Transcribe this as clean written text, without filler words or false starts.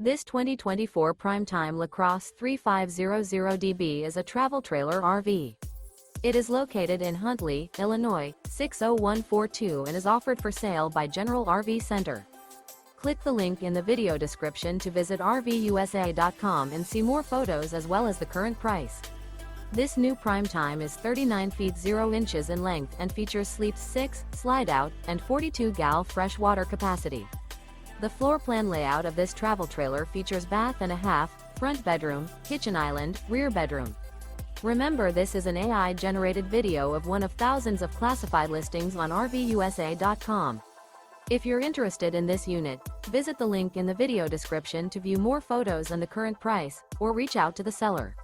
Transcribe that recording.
This 2024 Prime Time LaCrosse 3500DB is a travel trailer RV. It is located in Huntley, Illinois, 60142 and is offered for sale by General RV Center. Click the link in the video description to visit RVUSA.com and see more photos as well as the current price. This new Prime Time is 39 feet 0 inches in length and features sleeps 6, slide-out, and 42 gal fresh water capacity. The floor plan layout of this travel trailer features bath and a half, front bedroom, kitchen island, rear bedroom. Remember, this is an AI-generated video of one of thousands of classified listings on RVUSA.com. If you're interested in this unit, visit the link in the video description to view more photos and the current price, or reach out to the seller.